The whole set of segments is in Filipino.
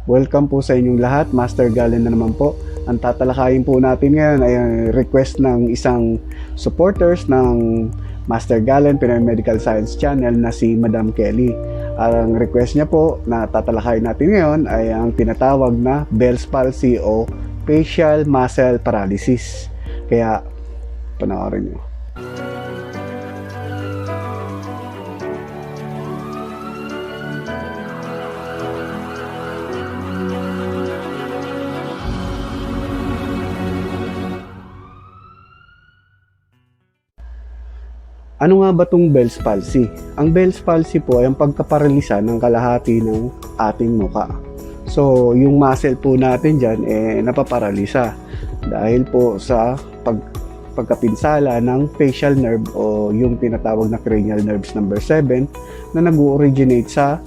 Welcome po sa inyong lahat. Master Galen na naman po. Ang tatalakayin po natin ngayon ay ang request ng isang supporters ng Master Galen Pinoy Medical Science Channel na si Madam Kelly. Ang request niya po na tatalakayin natin ngayon ay ang tinatawag na Bell's palsy o facial muscle paralysis. Kaya panoorin niyo. Ano nga ba itong Bell's palsy? Ang Bell's palsy po ay ang pagkaparalisa ng kalahati ng ating muka. So, yung muscle po natin dyan napaparalisa dahil po sa pagkapinsala ng facial nerve o yung tinatawag na cranial nerves number 7 na nag-originate sa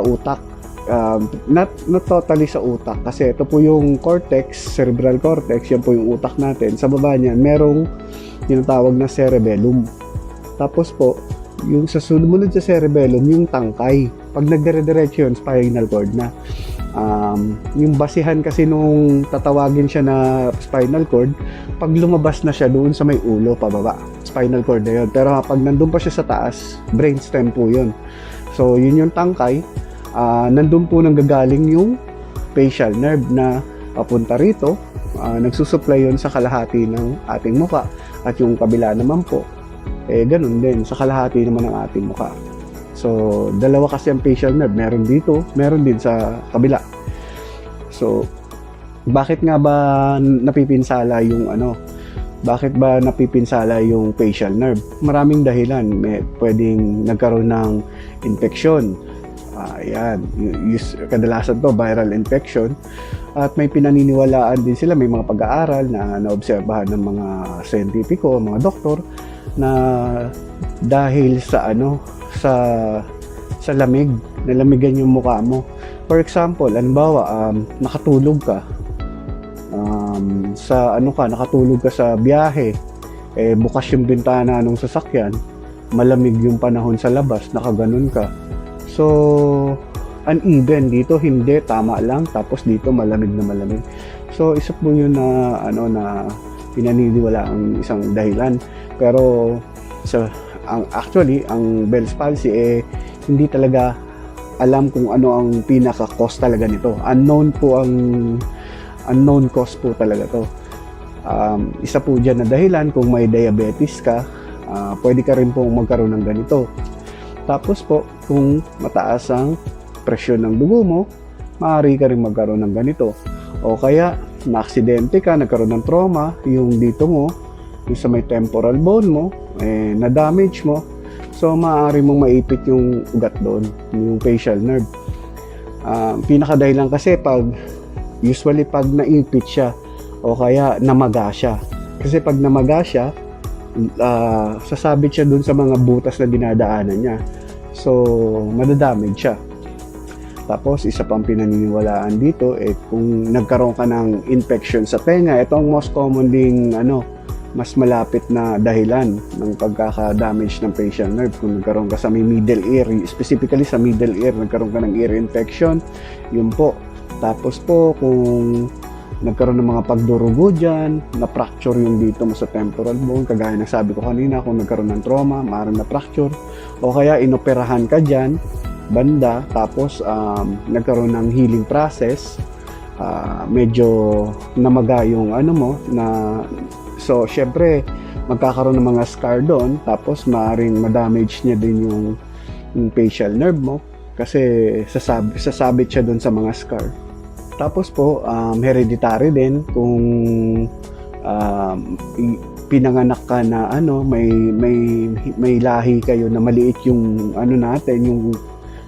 utak. Not totally sa utak kasi ito po yung cortex, cerebral cortex, yan po yung utak natin. Sa baba niyan, merong tinatawag na cerebellum. Tapos po, yung sa sumunod sa cerebellum, yung tangkay. Pag nagdire-diretso yun, spinal cord na. Yung basihan kasi nung tatawagin siya na spinal cord, pag lumabas na siya doon sa may ulo, pababa. Spinal cord na yun. Pero pag nandun pa siya sa taas, brainstem po yun. So, yun yung tangkay. Nandun po nanggagaling yung facial nerve na papunta rito. Nagsusupply yun sa kalahati ng ating muka. At yung kabila naman po, ganun din, sa kalahati naman ng ating muka. So, dalawa kasi ang facial nerve. Meron dito, meron din sa kabila. So, bakit nga ba napipinsala yung Bakit ba napipinsala yung facial nerve? Maraming dahilan. Pwedeng nagkaroon ng infeksyon. Ayan, kadalasan to viral infection. At may pinaniniwalaan din sila, may mga pag-aaral na naobserbahan ng mga siyentipiko, mga doktor, na dahil sa sa lamig, nalamigan yung mukha mo. For example, halimbawa, nakatulog ka nakatulog ka sa biyahe, bukas yung bintana ng sasakyan, malamig yung panahon sa labas, nakaganon ka. So, uneven dito, hindi, tama lang, tapos dito malamig na malamig. So, isa po yun na pinaniniwala ang isang dahilan. Pero ang Bell's palsy hindi talaga alam kung ano ang pinaka-cause talaga nito. Unknown cause po talaga to. Isa po dyan na dahilan, kung may diabetes ka, pwede ka rin pong magkaroon ng ganito. Tapos po, kung mataas ang presyon ng dugo mo, maaari ka rin magkaroon ng ganito. O kaya, na-aksidente ka, nagkaroon ng trauma, yung dito mo, yung sa may temporal bone mo, na-damage mo, so maaari mong maipit yung ugat doon, yung facial nerve. Pinakadahilan kasi usually pag naipit siya, o kaya namaga siya. Kasi pag namaga siya, sasabit siya dun sa mga butas na dinadaanan niya. So, madadamage siya. Tapos, isa pang pinaniniwalaan dito, kung nagkaroon ka ng infection sa tenga, ito ang most common ding, mas malapit na dahilan ng pagkaka-damage ng facial nerve. Kung nagkaroon ka sa may middle ear, specifically sa middle ear, nagkaroon ka ng ear infection, yun po. Tapos po, kung nagkaroon ng mga pagdurugo dyan, na-fracture yung dito mo sa temporal bone, kagaya ng sabi ko kanina, kung nagkaroon ng trauma, maaaring na-fracture, o kaya inoperahan ka dyan, banda, tapos nagkaroon ng healing process, medyo namaga yung so syempre, magkakaroon ng mga scar doon, tapos maaaring madamage niya din yung facial nerve mo, kasi sasabit siya doon sa mga scar. Tapos po, hereditary din kung pinanganak ka na may lahi kayo na maliit yung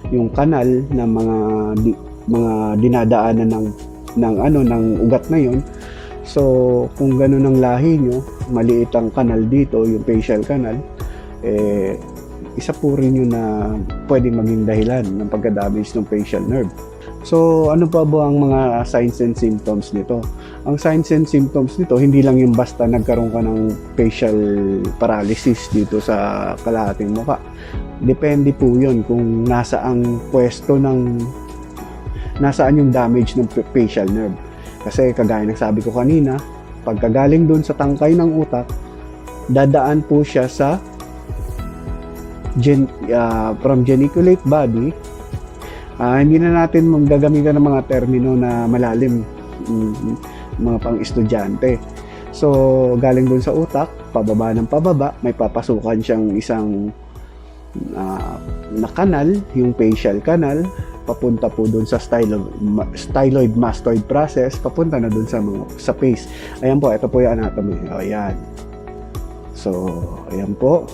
yung kanal na mga dinadaanan ng ugat na yon. So, kung gano'n ang lahi nyo, maliit ang kanal dito, yung facial canal, isa po rin yun na pwedeng maging dahilan ng pagka-damage ng facial nerve. So, ano pa ba ang mga signs and symptoms nito? Ang signs and symptoms nito, hindi lang yung basta nagkaroon ka ng facial paralysis dito sa kalahating mukha. Depende po yun kung nasa ang pwesto ng nasaan yung damage ng facial nerve. Kasi kagaya ng sabi ko kanina, pagkagaling dun sa tangkay ng utak, dadaan po siya sa from geniculate body. Hindi na natin gagamitan ng mga termino na malalim, mga pang-estudyante. So, galing dun sa utak, pababa ng pababa, may papasukan siyang isang na kanal, yung facial canal, papunta po dun sa styloid mastoid process, papunta na dun sa face. Ayan po, ito po yung anatomy. O, ayan. So, ayan po.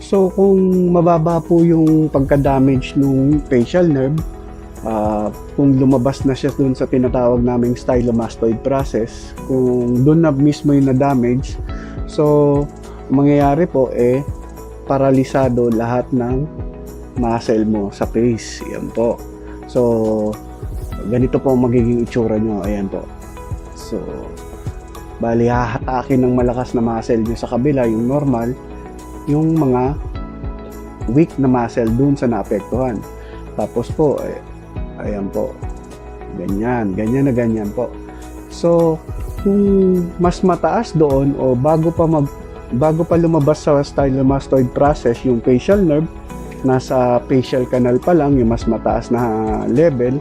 So, kung mababa po yung pagka-damage ng facial nerve, kung lumabas na siya dun sa tinatawag naming stylomastoid process, kung dun na mismo yung na-damage, so, mangyayari po paralisado lahat ng muscle mo sa face. Yan po. So, ganito po magiging itsura nyo. Ayan po. So, bali hahatakin ng malakas na muscle nyo sa kabila, yung normal, yung mga weak na muscle dun sa naapektuhan. Tapos po, ayan po. Ganyan na ganyan po. So, kung mas mataas doon o bago pa lumabas sa stylomastoid process yung facial nerve, nasa facial canal pa lang, yung mas mataas na level,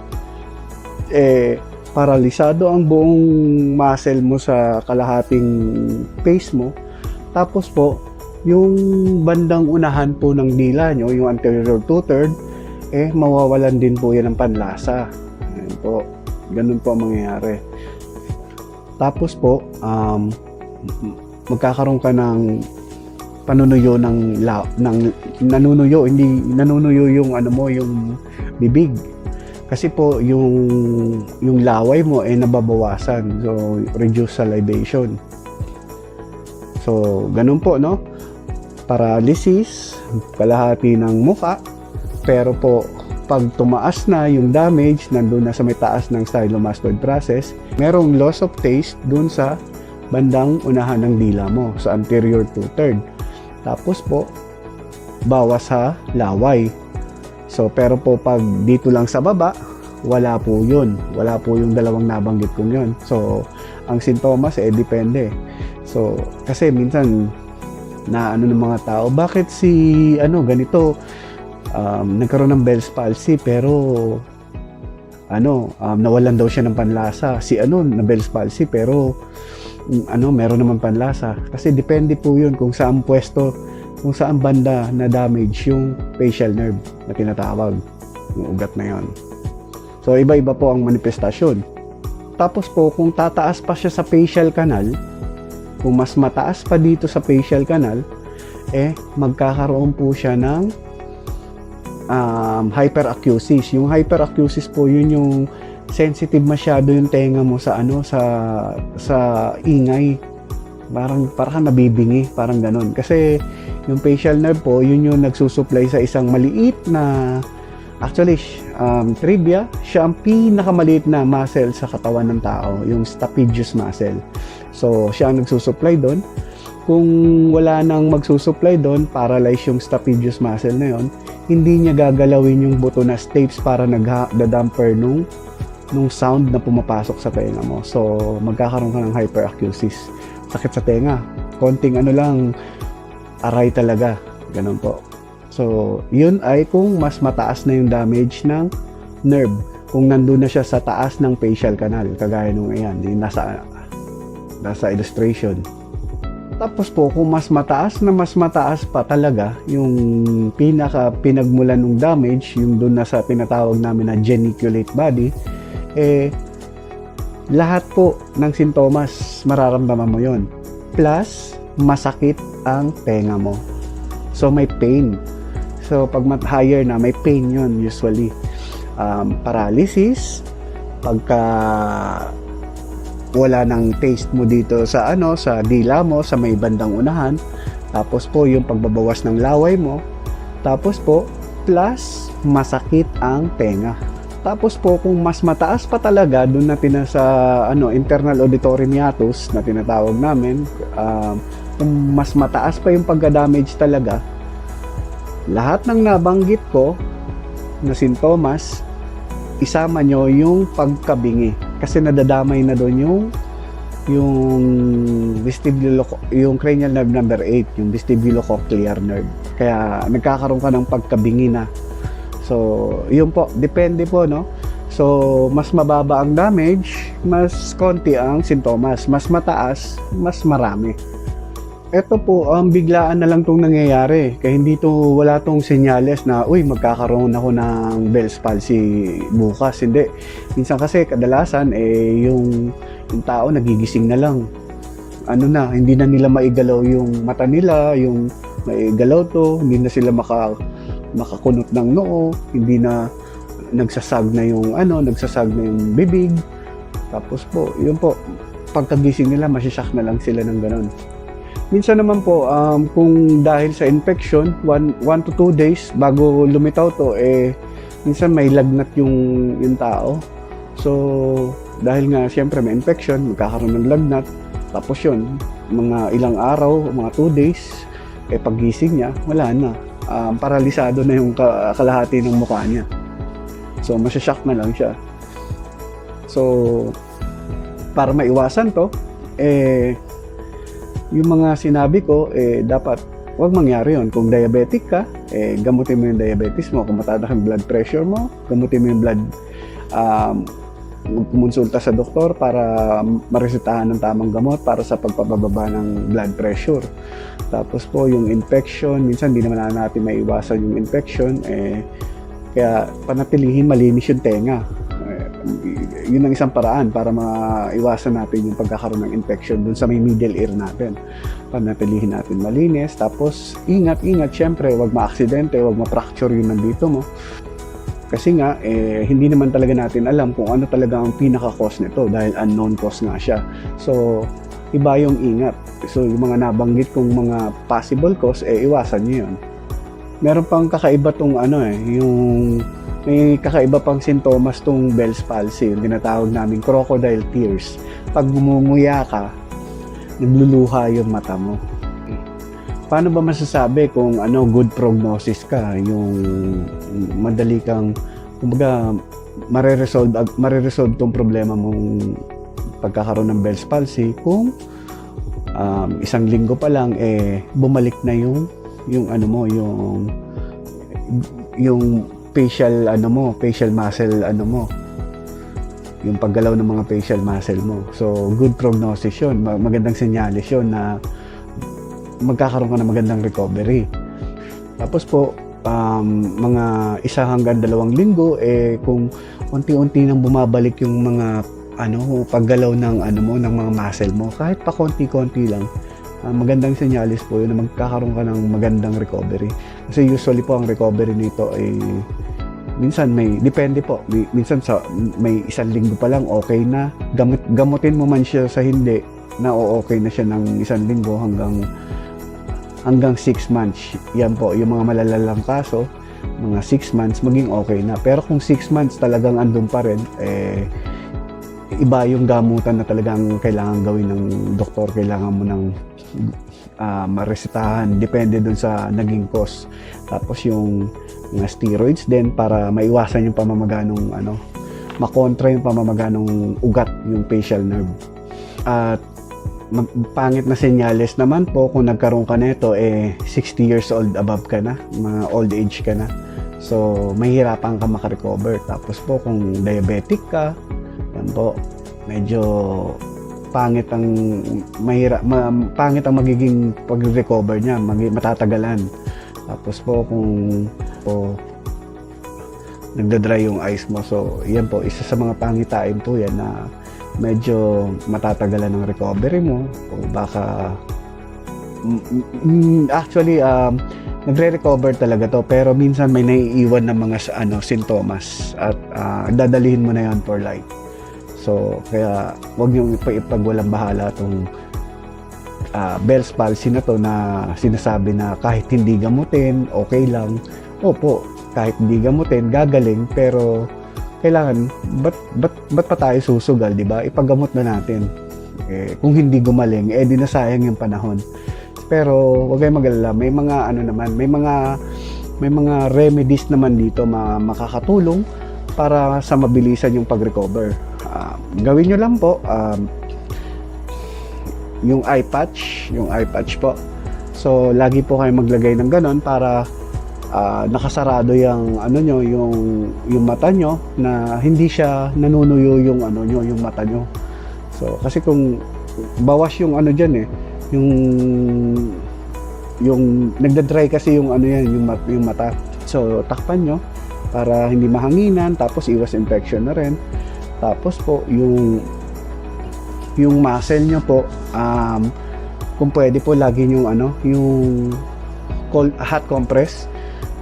paralisado ang buong muscle mo sa kalahating face mo. Tapos po, yung bandang unahan po ng dila nyo, yung anterior two-third, mawawalan din po yan ng panlasa. Ayan po, ganun po ang mangyayari. Tapos po, magkakaroon ka ng panunuyo ng nanunuyo, hindi nanunuyo yung yung bibig. Kasi po yung laway mo nababawasan. So reduce salivation. So ganun po, no? Paralysis, kalahati ng muka. Pero po pag tumaas na yung damage, nandun na sa may taas ng stylomastoid process, merong loss of taste dun sa bandang unahan ng dila mo, sa anterior two-third. Tapos po, bawas sa laway. So, pero po pag dito lang sa baba, wala po yun. Wala po yung dalawang nabanggit kong yun. So, ang sintomas, depende. So, kasi minsan, ng mga tao, bakit si, ganito, nagkaroon ng Bell's palsy, pero, nawalan daw siya ng panlasa. Si na Bell's palsy, pero, meron naman panlasa. Kasi depende po yun kung saan pwesto, kung saan banda na damage yung facial nerve na tinatawag, yung ugat na yun. So, iba-iba po ang manifestasyon. Tapos po, kung tataas pa siya sa facial canal, kung mas mataas pa dito sa facial canal, magkakaroon po siya ng hyperacusis. Yung hyperacusis po, yun yung sensitive masyado yung tenga mo sa sa ingay. Parang nabibingi, parang ganun. Kasi yung facial nerve po, yun yung nagsusupply sa isang maliit na, actually, trivia, siya ang pinakamaliit na muscle sa katawan ng tao, yung stapedius muscle. So, siya ang nagsusupply doon. Kung wala nang magsusupply doon, paralyze yung stapedius muscle na yon, hindi niya gagalawin yung buto na stapes para nagda-damper nung sound na pumapasok sa tenga mo. So, magkakaroon ka ng hyperacusis. Sakit sa tenga. Konting lang, aray talaga. Ganun po. So, yun ay kung mas mataas na yung damage ng nerve. Kung nandun na siya sa taas ng facial canal. Kagaya nung ayan, yung nasa illustration. Tapos po, kung mas mataas pa talaga, yung pinagmulan ng damage, yung dun na sa tinatawag namin na geniculate body, lahat po ng sintomas mararamdaman mo yon. Plus, masakit ang tenga mo. So, may pain. So, pag higher na, may pain yon usually. Paralysis, pagka wala ng taste mo dito sa sa dila mo, sa may bandang unahan. Tapos po, yung pagbabawas ng laway mo. Tapos po, plus, masakit ang tenga. Tapos po, kung mas mataas pa talaga, doon natin sa internal auditory hiatus na tinatawag namin, kung mas mataas pa yung pagka-damage talaga, lahat ng nabanggit ko, na sintomas, isama nyo yung pagkabingi. Kasi nadadamay na doon yung yung cranial nerve number 8, yung vestibulocochlear nerve. Kaya nagkakaroon ka ng pagkabingi na. So, yun po, depende po, no? So, mas mababa ang damage, mas konti ang sintomas. Mas mataas, mas marami. Ito po, biglaan na lang itong nangyayari. Kaya wala tong senyales na, uy, magkakaroon ako ng Bell's palsy bukas. Hindi. Minsan kasi, kadalasan, yung tao nagigising na lang. Hindi na nila maigalaw yung mata nila, yung maigalaw to, hindi na sila makakunot ng noo, hindi na nagsasag na yung bibig. Tapos po, yun po, pagkagising nila, masisyak na lang sila ng ganun. Minsan naman po, kung dahil sa infection, 1 to 2 days bago lumitaw to, minsan may lagnat yung tao. So, dahil nga siyempre may infection, magkakaroon ng lagnat. Tapos yun, mga ilang araw, mga 2 days, paggising niya, wala na. Paralisado na yung kalahati ng mukha niya. So, masyashock na lang siya. So, para maiwasan to, yung mga sinabi ko, dapat huwag mangyari yun. Kung diabetic ka, gamutin mo yung diabetes mo. Kung mataas ang blood pressure mo, gamutin mo yung blood, kumonsulta sa doktor para maresetahan ng tamang gamot para sa pagpapababa ng blood pressure. Tapos po yung infection, minsan hindi naman natin maiwasan yung infection, kaya panatilihin malinis yung tenga. Yun ang isang paraan para maiwasan natin yung pagkakaroon ng infection dun sa may middle ear natin. Panatilihin natin malinis, tapos ingat, syempre, wag ma-aksidente, wag ma-fracture yung nandito mo. Kasi nga, hindi naman talaga natin alam kung ano talaga ang pinaka-cause nito dahil unknown cause nga siya. So, iba yung ingat. So, yung mga nabanggit kong mga possible cause, iwasan nyo yun. Meron pang kakaiba tong may kakaiba pang sintomas tong Bell's palsy, yung tinatawag naming crocodile tears. Pag gumunguya ka, nagluluha yung mata mo. Paano ba masasabi kung good prognosis ka, yung madali kang, kumbaga, mareresolve tong problema mong pagkakaroon ng Bell's palsy kung isang linggo pa lang bumalik na yung facial muscle yung paggalaw ng mga facial muscle mo. So, good prognosis yun. Magandang senyales yun na magkakaroon ka ng magandang recovery. Tapos po, mga 1 hanggang 2 linggo, kung unti-unti nang bumabalik yung mga paggalaw ng ng mga muscle mo, kahit pa konti-konti lang, magandang senyales po yun na magkakaroon ka ng magandang recovery. Kasi usually po ang recovery nito ay minsan depende po. Minsan may 1 linggo pa lang okay na. Gamutin mo man siya sa hindi, na okay na siya ng 1 linggo hanggang 6 months. Yan po, yung mga malalalang kaso, mga 6 months maging okay na. Pero kung 6 months talagang andun pa rin, iba yung gamutan na talagang kailangan gawin ng doktor. Kailangan mo ng maresetahan, depende dun sa naging cause. Tapos yung mga steroids din para maiwasan yung pamamaganong makontra yung pamamaganong ugat, yung facial nerve. At pangit na senyales naman po kung nagkaroon ka nito 60 years old above ka na, mga old age ka na. So, mahirapan ka makarecover. Tapos po kung diabetic ka, yan po, medyo pangit ang magiging pag-recover niya, matatagalan. Tapos po kung nagda-dry yung eyes mo, so yan po, isa sa mga pangitain po yan na medyo matatagalan ng recovery mo, o baka actually nagre-recover talaga to, pero minsan may naiiwan na mga sintomas at dadalhin mo na yan for life. So kaya wag niyo ipagwalang bahala tong Bell's palsy na to na sinasabi na kahit hindi gamutin okay lang. Opo, kahit hindi gamutin gagaling, pero kailangan, ba't pa tayo susugal, di ba? Ipagamot na natin. Kung hindi gumaling, di na sayang yung panahon. Pero, huwag kayong mag-alala. May mga, may mga may mga remedies naman dito makakatulong para sa mabilisan yung pag-recover. Gawin nyo lang po, yung eye patch po. So lagi po kayo maglagay ng ganon para nakasarado yung yung mata nyo, na hindi siya nanunuyo yung yung mata nyo. So kasi kung bawas yung diyan yung nagda-dry kasi yung yung mata. So takpan nyo para hindi mahanginan, tapos iwas infection na rin. Tapos po yung muscle nyo po, kung pwede po lagi yung yung hot compress.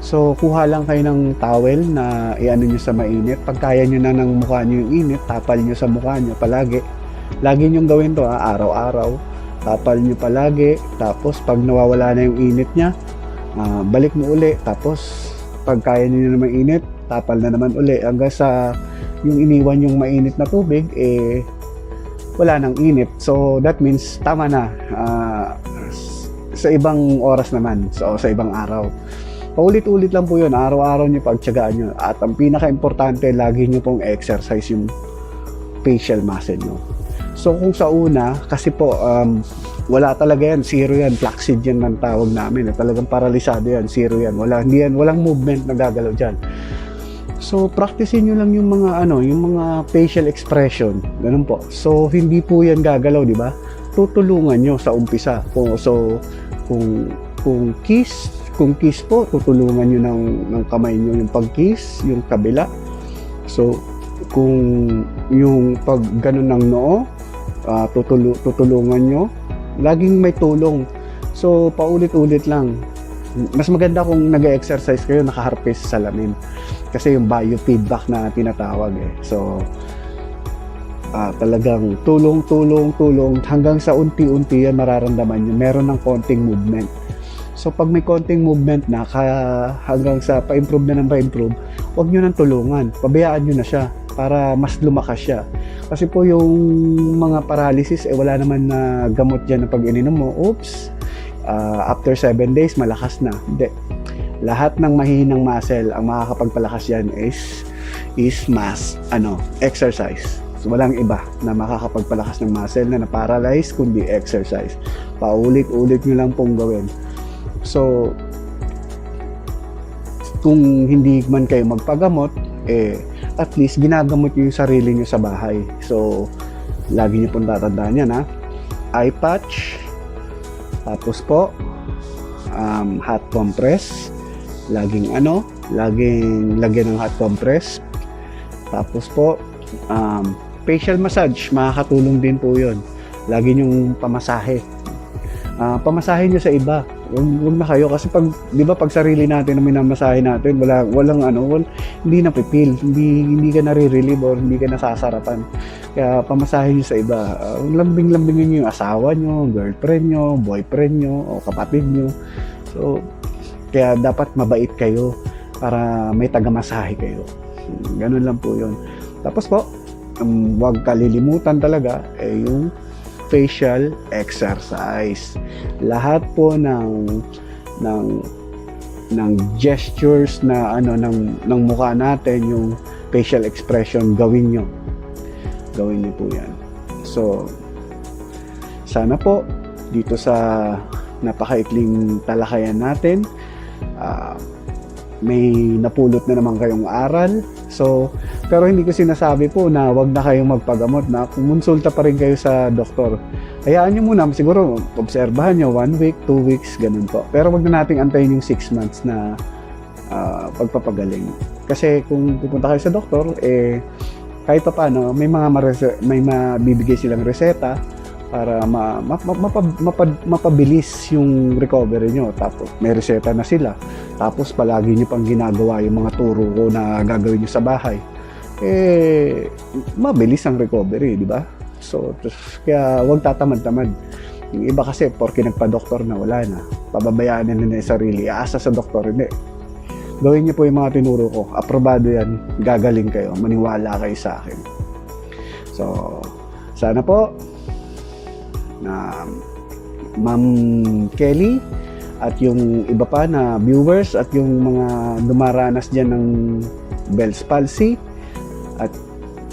So kuha lang kayo ng towel na iano nyo sa mainit. Pag kaya nyo na ng mukha nyo yung init, tapal nyo sa mukha nyo palagi. Lagi nyo gawin to, araw-araw. Tapal nyo palagi. Tapos pag nawawala na yung init nya, balik mo uli. Tapos pag kaya nyo naman init, tapal na naman uli. Hanggang sa yung iniwan yung mainit na tubig, wala nang init. So that means tama na. Sa ibang oras naman, so sa ibang araw. Paulit-ulit lang po yun, araw-araw nyo pagtyagaan nyo. At ang pinaka-importante, lagi nyo pong exercise yung facial muscle nyo. So kung sa una, kasi po wala talaga yan, zero yan, flaccid yan ng tawag namin. Talagang paralisado yan, zero yan. Walang movement na gagalaw dyan. So practicein nyo lang yung mga yung mga facial expression, ganun po. So hindi po yan gagalaw, di ba? Tutulungan nyo sa umpisa. Kung kiss po, tutulungan nyo ng kamay nyo yung pag-kiss, yung kabila. So kung yung pag ganun ng noo, tutulungan nyo. Laging may tulong. So paulit-ulit lang. Mas maganda kung nag-exercise kayo nakaharpis sa salamin, kasi yung biofeedback na tinatawag So talagang tulong hanggang sa unti-unti yan mararamdaman nyo, meron ng konting movement. So pag may konting movement na, hanggang sa pa-improve na ng pa-improve, huwag nyo nang tulungan, pabayaan nyo na siya para mas lumakas siya. Kasi po yung mga paralysis, wala naman na gamot dyan na pag ininom mo, after 7 days malakas na. Hindi. Lahat ng mahihinang muscle, ang makakapagpalakas yan is exercise. So walang iba na makakapagpalakas ng muscle na na-paralyze kundi exercise. Paulit-ulit nyo lang pong gawin. So kung hindi man kayo magpagamot, at least ginagamot nyo yung sarili nyo sa bahay. So lagi nyo pong tatandaan yan, eye patch, tapos po hot compress, laging lagyan ng hot compress. Tapos po facial massage, makakatulong din po yun. Lagi nyong pamasahe. Pamasahe nyo sa iba. Huwag na kayo, kasi pag sarili natin na minamasahe natin, hindi na pipil, hindi ka nare-relieve or hindi ka nasasarapan. Kaya pamasahe nyo sa iba. Lambing-lambingin nyo yung asawa nyo, girlfriend nyo, boyfriend nyo, o kapatid nyo. So kaya dapat mabait kayo para may taga-masahe kayo. Ganun lang po yun. Tapos po, huwag kalilimutan talaga yung facial exercise. Lahat po ng gestures na ng mukha natin, yung facial expression, gawin nyo po yan. So sana po dito sa napakaikling talakayan natin, may napulot na naman kayong aral. So pero hindi ko sinasabi po na wag na kayong magpagamot, na kumonsulta pa rin kayo sa doktor. Hayaan nyo muna, siguro obserbahan nyo 1 week, 2 weeks, ganun po. Pero wag na nating antayin yung 6 months na pagpapagaling. Kasi kung pupunta kayo sa doktor, kahit pa paano, may mabibigay silang reseta para mapabilis yung recovery nyo. Tapos may reseta na sila. Tapos palagi nyo pang ginagawa yung mga turo ko na gagawin nyo sa bahay. Mabilis ang recovery, di ba? So, kaya huwag tatamad-tamad. Yung iba kasi, porke nagpa-doktor na, wala na. Pababayaan na nila yung sarili. Aasa sa doktor, hindi. Gawin niyo po yung mga tinuro ko. Aprobado yan. Gagaling kayo. Maniwala kayo sa akin. So, sana po na Ma'am Kelly, at yung iba pa na viewers at yung mga dumaranas dyan ng Bell's palsy, at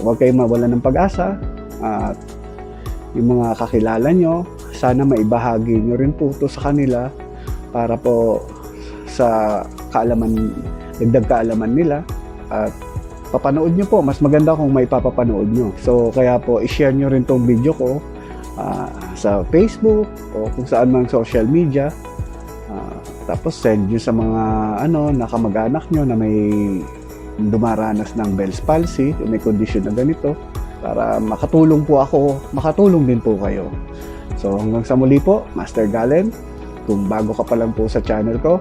huwag kayong mawala ng pag-asa, at yung mga kakilala nyo, sana maibahagi nyo rin po ito sa kanila para po sa kaalaman, dagdag kaalaman nila, at papanood nyo po. Mas maganda kung may papapanood nyo. So kaya po i-share nyo rin tong video ko sa Facebook o kung saan man social media. Tapos send nyo sa mga nakamag-anak nyo na may dumaranas ng Bell's palsy, may kondisyon na ganito, para makatulong po ako, makatulong din po kayo. So hanggang sa muli po, Master Galen. Kung bago ka pa lang po sa channel ko,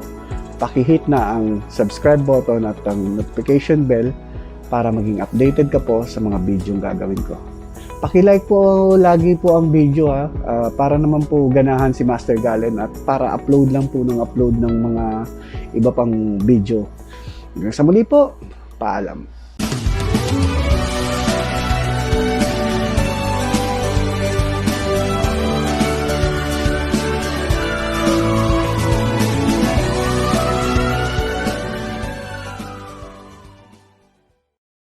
paki-hit na ang subscribe button at ang notification bell para maging updated ka po sa mga video gagawin ko. Paki-like po lagi po ang video para naman po ganahan si Master Galen at para upload lang po ng upload ng mga iba pang video. Hanggang sa muli po, paalam.